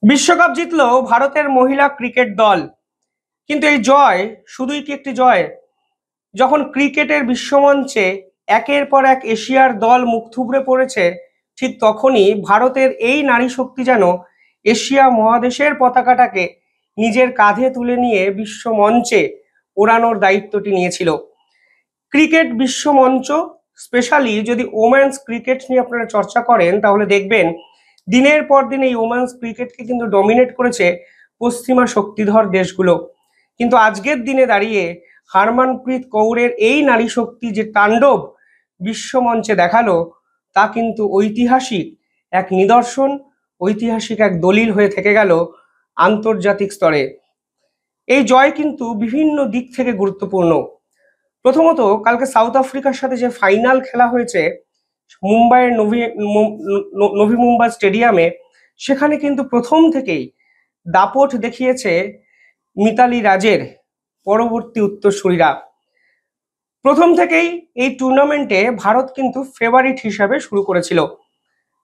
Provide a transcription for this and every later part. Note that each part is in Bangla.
বিশ্বকাপ জিতলো ভারতের মহিলা ক্রিকেট দল। কিন্তু এই জয় শুধুই কি একটি জয়? যখন ক্রিকেটের বিশ্বমঞ্চে একের পর এক এশিয়ার দল মুখ থুবড়ে পড়েছে, ঠিক তখনই ভারতের এই নারী শক্তি যেন এশিয়া মহাদেশের পতাকাটাকে নিজের কাঁধে তুলে নিয়ে বিশ্ব মঞ্চে ওড়ানোর দায়িত্বটি নিয়েছিল। ক্রিকেট বিশ্বমঞ্চ, স্পেশালি যদি ওমেন্স ক্রিকেট নিয়ে আপনারা চর্চা করেন, তাহলে দেখবেন দিনের পর দিন এই ওমেন্স ক্রিকেটকে কিন্তু ডমিনেট করেছে পশ্চিমা শক্তিধর দেশগুলো। কিন্তু আজকের দিনে দাঁড়িয়ে হারমানপ্রীত কৌরের এই নারী শক্তি যে তাণ্ডব বিশ্বমঞ্চে দেখালো, তা কিন্তু ঐতিহাসিক এক নিদর্শন, ঐতিহাসিক এক দলিল হয়ে থেকে গেল আন্তর্জাতিক স্তরে। এই জয় কিন্তু বিভিন্ন দিক থেকে গুরুত্বপূর্ণ। প্রথমত, কালকে সাউথ আফ্রিকার সাথে যে ফাইনাল খেলা হয়েছে মুম্বাইয়ের নভি মুম্বাই স্টেডিয়ামে, সেখানে কিন্তু প্রথম থেকেই দাপট দেখিয়েছে মিতালি রাজের পরবর্তী উত্তরসূরিরা। প্রথম থেকেই এই টুর্নামেন্টে ভারত কিন্তু ফেভারিট হিসাবে শুরু করেছিল।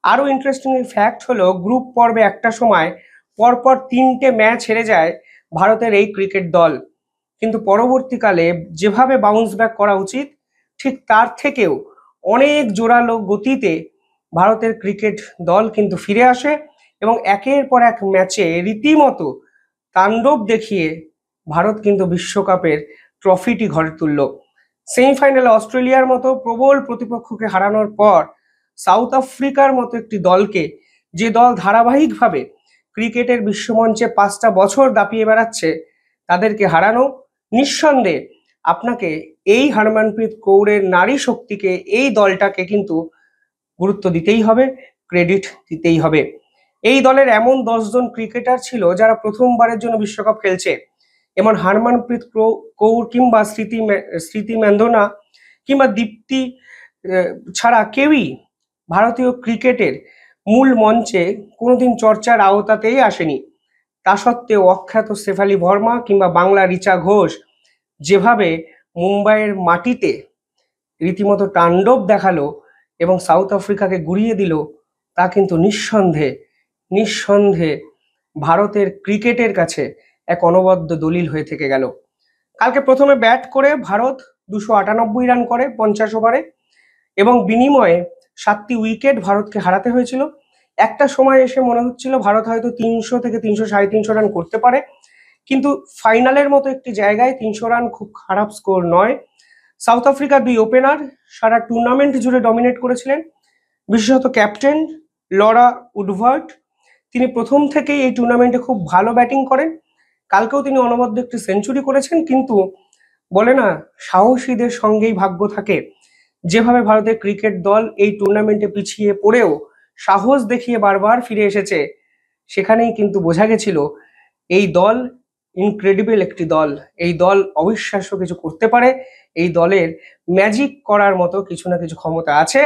আরো ইন্টারেস্টিং ফ্যাক্ট হলো, গ্রুপ পর্বে একটা সময় পরপর 3টে ম্যাচ হেরে যায় ভারতের এই ক্রিকেট দল, কিন্তু পরবর্তীকালে যেভাবে বাউন্স ব্যাক করা উচিত ঠিক তার থেকেও অনেক জোরালো গতিতে ভারতের ক্রিকেট দল কিন্তু ফিরে আসে এবং একের পর এক ম্যাচে রীতিমতো তাণ্ডব দেখিয়ে ভারত কিন্তু বিশ্বকাপের ট্রফিটি ঘরে তুলল। সেমিফাইনালে অস্ট্রেলিয়ার মতো প্রবল প্রতিপক্ষকে হারানোর পর সাউথ আফ্রিকার মতো একটি দলকে, যে দল ধারাবাহিকভাবে ক্রিকেটের বিশ্বমঞ্চে 5টা বছর দাপিয়ে বেড়াচ্ছে, তাদেরকে হারানো নিঃসন্দেহে আপনাকে এই হরমনপ্রীত কৌরের নারী শক্তিকে, এই দলটাকে কিন্তু গুরুত্ব দিতেই হবে, ক্রেডিট দিতেই হবে। এই দলের এমন 10জন ক্রিকেটার ছিল যারা প্রথমবারের জন্য বিশ্বকাপ খেলছে, এমন হরমনপ্রীত কৌর কিংবা স্মৃতি ম্যান্ধানা কিংবা দীপ্তি ছাড়া কেউই ভারতীয় ক্রিকেটের মূল মঞ্চে কোনোদিন চর্চার আওতাতেই আসেনি। তা সত্ত্বেও অখ্যাত শেফালি ভার্মা কিংবা বাংলা রিচা ঘোষ যেভাবে মুম্বাইয়ের মাটিতে রীতিমতো তাণ্ডব দেখালো এবং সাউথ আফ্রিকাকে গুড়িয়ে দিল, তা কিন্তু নিঃসন্দেহে ভারতের ক্রিকেটের কাছে এক অনবদ্য দলিল হয়ে থেকে গেল। কালকে প্রথমে ব্যাট করে ভারত 298 রান করে 50 ওভারে, এবং বিনিময়ে 7টি উইকেট ভারতকে হারাতে হয়েছিল। একটা সময় এসে মনে হচ্ছিল ভারত হয়তো 300 থেকে 300-350 রান করতে পারে, কিন্তু ফাইনালের মতো একটি জায়গায় 300 রান খুব খারাপ স্কোর নয়। সাউথ আফ্রিকার 2 ওপেনার সারা টুর্নামেন্ট জুড়ে ডমিনেট করেছিলেন, বিশেষত ক্যাপ্টেন লরা উডওয়ার্ড। তিনি প্রথম থেকেই এই টুর্নামেন্টে খুব ভালো ব্যাটিং করেন। কালকেও তিনি অনবদ্য একটি সেঞ্চুরি করেছেন, কিন্তু বলে না, সাহসীদের সঙ্গেই ভাগ্য থাকে। যেভাবে ভারতের ক্রিকেট দল এই টুর্নামেন্টে পিছিয়ে পড়েও সাহস দেখিয়ে বারবার ফিরে এসেছে, সেখানেই কিন্তু বোঝা গেছিল এই দল ইনক্রেডিবল একটি দল। এই দল অবিশ্বাস্য কিছু করতে পারে, এই দলের ম্যাজিক করার মতো কিছু না কিছু ক্ষমতা আছে।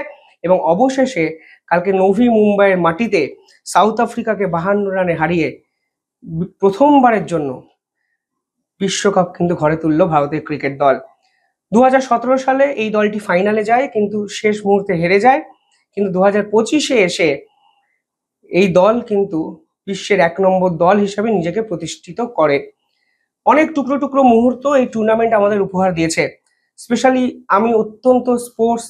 এবং অবশেষে কালকে নভি মুম্বাইয়ের মাটিতে সাউথ আফ্রিকাকে 52 রানে হারিয়ে প্রথমবারের জন্য বিশ্বকাপ কিন্তু ঘরে তুলল ভারতের ক্রিকেট দল। 2017 সালে এই দলটি ফাইনালে যায়, কিন্তু শেষ মুহূর্তে হেরে যায়। কিন্তু 2025-এ এসে এই দল কিন্তু বিশ্বের 1 নম্বর দল হিসেবে নিজেকে প্রতিষ্ঠিত করে। অনেক টুকরো টুকরো মুহূর্ত এই টুর্নামেন্ট আমাদের উপহার দিয়েছে। স্পেশালি আমি অত্যন্ত স্পোর্টস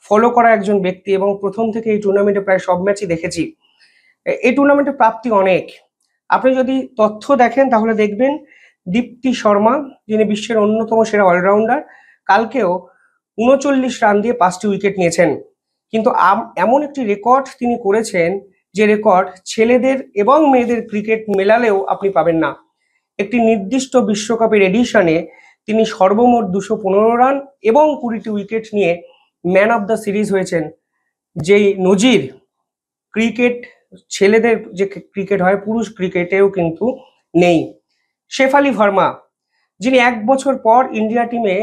ফলো করা একজন ব্যক্তি এবং প্রথম থেকে এই টুর্নামেন্টে প্রায় সব ম্যাচই দেখেছি। এই টুর্নামেন্টে প্রাপ্তি অনেক। আপনি যদি তথ্য দেখেন তাহলে দেখবেন দীপ্তি শর্মা, যিনি বিশ্বের অন্যতম সেরা অলরাউন্ডার, কালকেও 39 রান দিয়ে 5টি উইকেট নিয়েছেন। কিন্তু এমন একটি রেকর্ড তিনি করেছেন, যে রেকর্ড ছেলেদের এবং মেয়েদের ক্রিকেট মেলালেও আপনি পাবেন না। একটি নির্দিষ্ট বিশ্বকাপের এডিশনে তিনি সর্বমোট 215 রান এবং 20টি উইকেট নিয়ে ম্যান অফ দ্য সিরিজ হয়েছেন, যেই নজির ক্রিকেট ছেলেদের যে ক্রিকেট হয় পুরুষ ক্রিকেটেও কিন্তু নেই। শেফালি ভার্মা, যিনি 1 বছর পর ইন্ডিয়া টিমে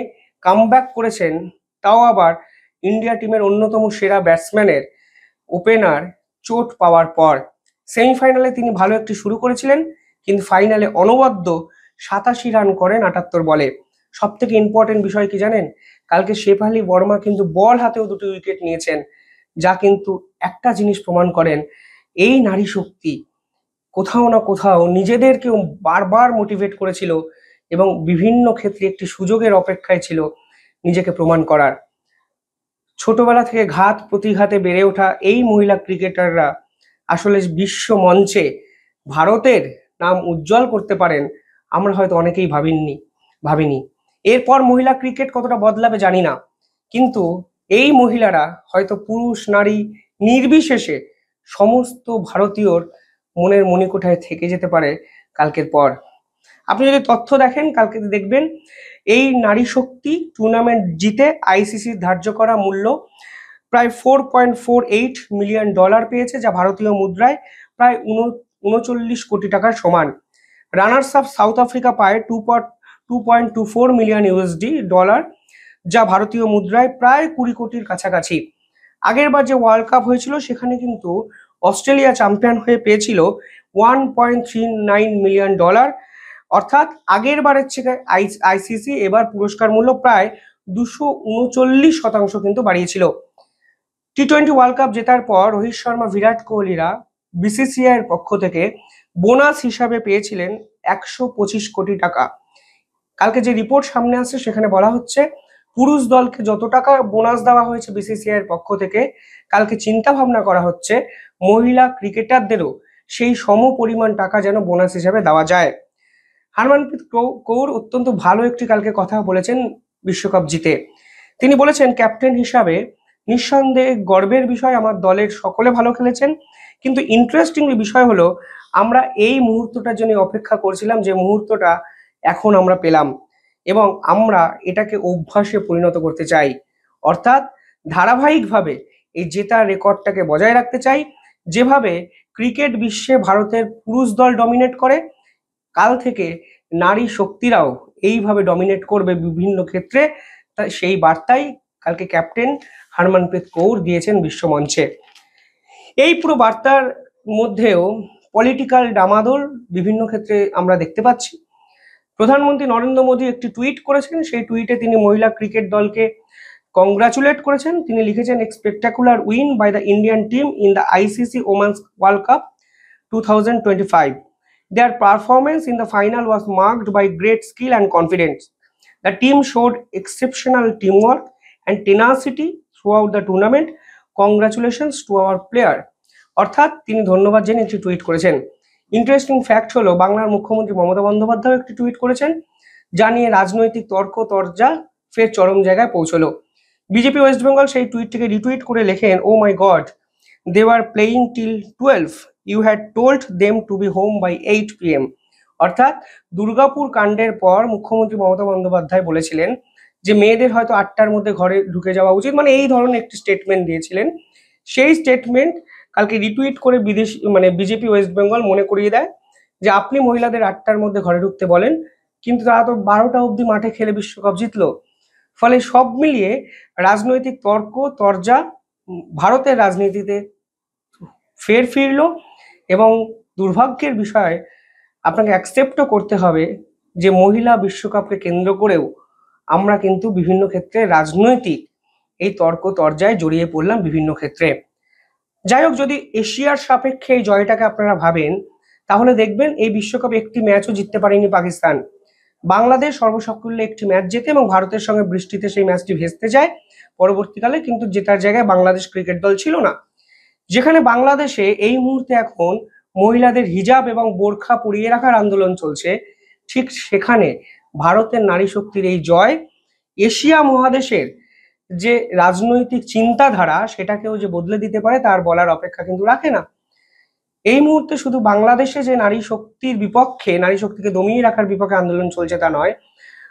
কামব্যাক করেছেন, তাও আবার ইন্ডিয়া টিমের অন্যতম সেরা ব্যাটসম্যানের ওপেনার চোট পাওয়ার পর। সেমিফাইনালে তিনি ভালো একটি শুরু করেছিলেন, কিন্তু ফাইনালে অনবদ্য 87 রান করেন 78 বলে। সব থেকে ইম্পর্টেন্ট বিষয় কি জানেন? কালকে শেফালি ভার্মা কিন্তু বল হাতেও 2টি উইকেট নিয়েছেন, যা কিন্তু একটা জিনিস প্রমাণ করেন, এই নারী শক্তি কোথাও না কোথাও নিজেদেরকেও বারবার মোটিভেট করেছিল এবং বিভিন্ন ক্ষেত্রে একটি সুযোগের অপেক্ষায় ছিল নিজেকে প্রমাণ করার। ছোটবেলা থেকে ঘাত প্রতিঘাতে বেড়ে ওঠা এই মহিলা ক্রিকেটাররা আসলে বিশ্ব মঞ্চে ভারতের নাম উজ্জ্বল করতে পারেন আমরা হয়তো অনেকেই ভাবিনি। এরপর মহিলা ক্রিকেট কতটা বদলাবে জানি না, কিন্তু এই মহিলারা হয়তো পুরুষ নারী নির্বিশেষে সমস্ত ভারতীয়র মনের মণিকোঠায় থেকে যেতে পারে কালকের পর। আপনি যদি তথ্য দেখেন কালকে দেখবেন এই নারী শক্তি টুর্নামেন্ট জিতে আইসিসির ধার্য করা মূল্য প্রায় $4.48 মিলিয়ন পেয়েছে, যা ভারতীয় মুদ্রায় প্রায় 39 কোটি টাকার সমান। রানার্স আপ সাউথ আফ্রিকা পায় $2.24 মিলিয়ন, যা ভারতীয় মুদ্রায় প্রায় 20 কোটির কাছাকাছি। আগের বার যে ওয়ার্ল্ড কাপ হয়েছিল সেখানে কিন্তু অস্ট্রেলিয়া চ্যাম্পিয়ন হয়ে পেয়েছিল $1.39 মিলিয়ন। অর্থাৎ আগের বারের থেকে আইসিসি এবার পুরস্কার মূল্য প্রায় 239% কিন্তু বাড়িয়েছিল। টি-20 ওয়ার্ল্ড কাপ জেতার পর রোহিত শর্মা, বিরাট কোহলিরা বিসিসিআই এর পক্ষ থেকে বোনাস হিসাবে পেয়েছিলেন 125 কোটি টাকা। কালকে যে রিপোর্ট সামনে আসছে সেখানে বলা হচ্ছে পুরুষ দলকে যত টাকা বোনাস দেওয়া হয়েছে বিসিসিআই এর পক্ষ থেকে, কালকে চিন্তা ভাবনা করা হচ্ছে মহিলা ক্রিকেটারদেরও সেই সম পরিমাণ টাকা যেন বোনাস হিসাবে দেওয়া যায়। হরমনপ্রীত কৌর অত্যন্ত ভালো একটি কালকে কথা বলেছেন বিশ্বকাপ জিতে। তিনি বলেছেন, ক্যাপ্টেন হিসাবে নিঃসন্দেহে গর্বের বিষয়, আমার দলের সকলে ভালো খেলেছেন, কিন্তু ইন্টারেস্টিং বিষয় হলো আমরা এই মুহূর্তটার জন্য অপেক্ষা করছিলাম, যে মুহূর্তটা এখন আমরা পেলাম এবং আমরা এটাকে অভ্যাসে পরিণত করতে চাই। অর্থাৎ ধারাবাহিকভাবে এই জেতার রেকর্ডটাকে বজায় রাখতে চাই। যেভাবে ক্রিকেট বিশ্বে ভারতের পুরুষ দল ডমিনেট করে, কাল থেকে নারী শক্তিরাও এইভাবে ডমিনেট করবে বিভিন্ন ক্ষেত্রে। তাই সেই বার্তাই কালকে ক্যাপ্টেন হরমনপ্রীত কৌর দিয়েছেন বিশ্বমঞ্চে। এই পুরো বার্তার মধ্যেও পলিটিক্যাল ডামাডোল বিভিন্ন ক্ষেত্রে আমরা দেখতে পাচ্ছি। প্রধানমন্ত্রী নরেন্দ্র মোদী একটি টুইট করেছেন, সেই টুইটে তিনি মহিলা ক্রিকেট দলকে কংগ্রাচুলেট করেছেন। তিনি লিখেছেন, spectacular win by the Indian team in the ICC women's world cup 2025. Their performance in the final was marked by great skill and confidence. The team showed exceptional teamwork and tenacity throughout the tournament. Congratulations to our player. অর্থাৎ তিনি ধন্যবাদ জেনে একটি টুইট করেছেন। ইন্টারেস্টিং ফ্যাক্ট হলো বাংলার মুখ্যমন্ত্রী মমতা বন্দ্যোপাধ্যায় একটি টুইট করেছেন, যা নিয়ে রাজনৈতিক তর্ক তরজা ফের চরম জায়গায় পৌঁছলো। বিজেপি ওয়েস্ট বেঙ্গল সেই টুইটটিকে রিটুইট করে লেখেন, oh my god, they were playing till 12. You had told them to be home by 8 PM. অর্থাৎ দুর্গাপুর কাণ্ডের পর মুখ্যমন্ত্রী মমতা বন্দ্যোপাধ্যায় বলেছিলেন যে মেয়েদের হয়তো 8টার মধ্যে ঘরে ঢুকে যাওয়া উচিত, মানে এই ধরনের একটি স্টেটমেন্ট দিয়েছিলেন। সেই স্টেটমেন্ট কালকে রিটুইট করে বিজেপি ওয়েস্ট বেঙ্গল মনে করিয়ে দেয় যে আপনি মহিলাদের 8টার মধ্যে ঘরে ঢুকতে বলেন, কিন্তু তারা তো 12টা অবধি মাঠে খেলে বিশ্বকাপ জিতলো। ফলে সব মিলিয়ে রাজনৈতিক তর্ক তরজা ভারতের রাজনীতিতে ফের ফিরলো এবং দুর্ভাগ্যের বিষয় আপনাকে অ্যাকসেপ্টও করতে হবে যে মহিলা বিশ্বকাপকে কেন্দ্র করেও আমরা কিন্তু বিভিন্ন ক্ষেত্রে রাজনৈতিক এই তর্ক তরজায় জড়িয়ে পড়লাম বিভিন্ন ক্ষেত্রে। যাই হোক, যদি এশিয়ার সাপেক্ষে এই জয়টাকে আপনারা ভাবেন তাহলে দেখবেন এই বিশ্বকাপে একটি ম্যাচও জিততে পারেনি পাকিস্তান। বাংলাদেশ সর্বসাকুল্যে একটি ম্যাচ জেতে এবং ভারতের সঙ্গে বৃষ্টিতে সেই ম্যাচটি ভেস্তে যায় পরবর্তীকালে, কিন্তু জেতার জায়গায় বাংলাদেশ ক্রিকেট দল ছিল না। যেখানে বাংলাদেশে এই মুহূর্তে এখন মহিলাদের হিজাব এবং বোরখা পরিয়ে রাখার আন্দোলন চলছে, ঠিক সেখানে ভারতের নারী শক্তির এই জয় এশিয়া মহাদেশের যে রাজনৈতিক চিন্তাধারা সেটাকেও যে বদলে দিতে পারে তার বলার অপেক্ষা কিন্তু রাখে না। এই মুহূর্তে শুধু বাংলাদেশে যে নারী শক্তির বিপক্ষে, নারী শক্তিকে দমিয়ে রাখার বিপক্ষে আন্দোলন চলছে তা নয়।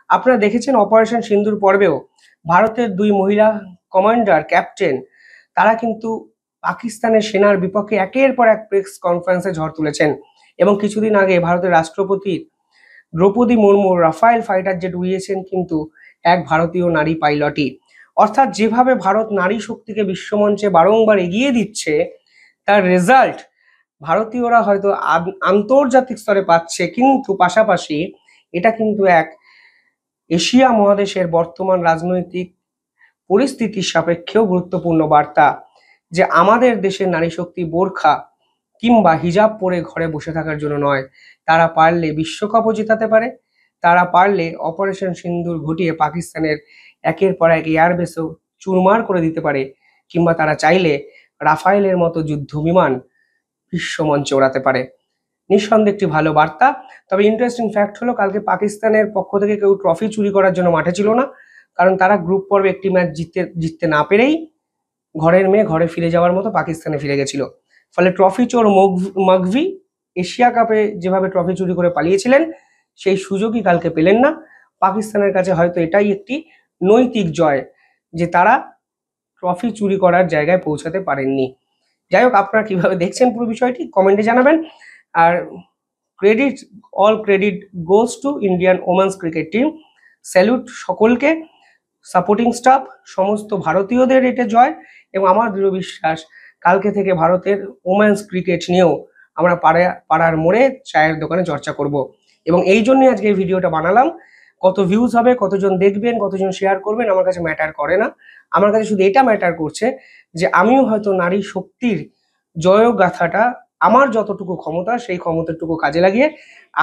আপনারা দেখেছেন অপারেশন সিন্দুর পর্বেও ভারতের 2 মহিলা কমান্ডার, ক্যাপ্টেন, তারা কিন্তু পাকিস্তানের সেনার বিপক্ষে একের পর এক প্রেস কনফারেন্সে ঝড় তুলেছেন। এবং কিছুদিন আগে ভারতের রাষ্ট্রপতি Droupadi Murmu Rafale fighter jet উড়িয়েছেন কিন্তু এক ভারতীয় নারী পাইলটই। অর্থাৎ যেভাবে ভারত নারী শক্তিকে বিশ্বমঞ্চে বারংবার এগিয়ে দিচ্ছে, তার রেজাল্ট ভারতীয়রা হয়তো আন্তর্জাতিক স্তরে পাচ্ছে, কিন্তু পাশাপাশি এটা কিন্তু এক এশিয়া মহাদেশের বর্তমান রাজনৈতিক পরিস্থিতির সাপেক্ষেও গুরুত্বপূর্ণ বার্তা যে আমাদের দেশের নারী শক্তি বোরখা কিংবা হিজাব পরে ঘরে বসে থাকার জন্য নয়। তারা পারলে বিশ্বকাপও জেতাতে পারে, তারা পারলে অপারেশন সিন্দুর ঘটিয়ে পাকিস্তানের একের পর এক এয়ারবেসও চুরমার করে দিতে পারে, কিংবা তারা চাইলে রাফায়েলের মতো যুদ্ধ বিমান বিশ্বমঞ্চে ওড়াতে পারে। নিঃসন্দেহে একটি ভালো বার্তা। তবে ইন্টারেস্টিং ফ্যাক্ট হলো, কালকে পাকিস্তানের পক্ষ থেকে কেউ ট্রফি চুরি করার জন্য মাঠে ছিল না, কারণ তারা গ্রুপ পর্বে একটি ম্যাচ জিততে না পেরেই ঘরের মেয়ে ঘরে ফিরে যাওয়ার মতো পাকিস্তানে ফিরে গেছিল। ফলে ট্রফি চোর মাঘভি এশিয়া কাপে যেভাবে ট্রফি চুরি করে পালিয়েছিলেন, সেই সুযোগই কালকে পেলেন না। পাকিস্তানের কাছে হয়তো এটাই একটি নৈতিক জয় যে তারা ট্রফি চুরি করার জায়গায় পৌঁছাতে পারেননি। যাই হোক, আপনারা কিভাবে দেখছেন পুরো বিষয়টি কমেন্টে জানাবেন। আর all credit goes to Indian women's cricket team. Salute সকলকে, সাপোর্টিং স্টাফ, সমস্ত ভারতীয়দের এটা জয়। এবং আমার দৃঢ় বিশ্বাস, কালকে থেকে ভারতের ওমেন্স ক্রিকেট নিয়েও আমরা পাড়ার মোড়ে চায়ের দোকানে চর্চা করব। এবং এই জন্যই আজকে এই ভিডিওটা বানালাম। কত ভিউজ হবে, কতজন দেখবেন, কতজন শেয়ার করবেন, আমার কাছে ম্যাটার করে না। আমার কাছে শুধু এটা ম্যাটার করছে যে আমিও হয়তো নারী শক্তির জয়গাথাটা আমার যতটুকু ক্ষমতা, সেই ক্ষমতাটুকু কাজে লাগিয়ে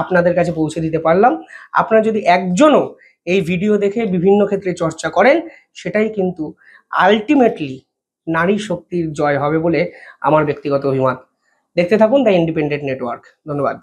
আপনাদের কাছে পৌঁছে দিতে পারলাম। আপনারা যদি একজনও এই ভিডিও দেখে বিভিন্ন ক্ষেত্রে চর্চা করেন, সেটাই কিন্তু আলটিমেটলি নারী শক্তির জয় হবে বলে আমার ব্যক্তিগত অভিমত। দেখতে থাকুন দ্য ইন্ডিপেন্ডেন্ট নেটওয়ার্ক। ধন্যবাদ।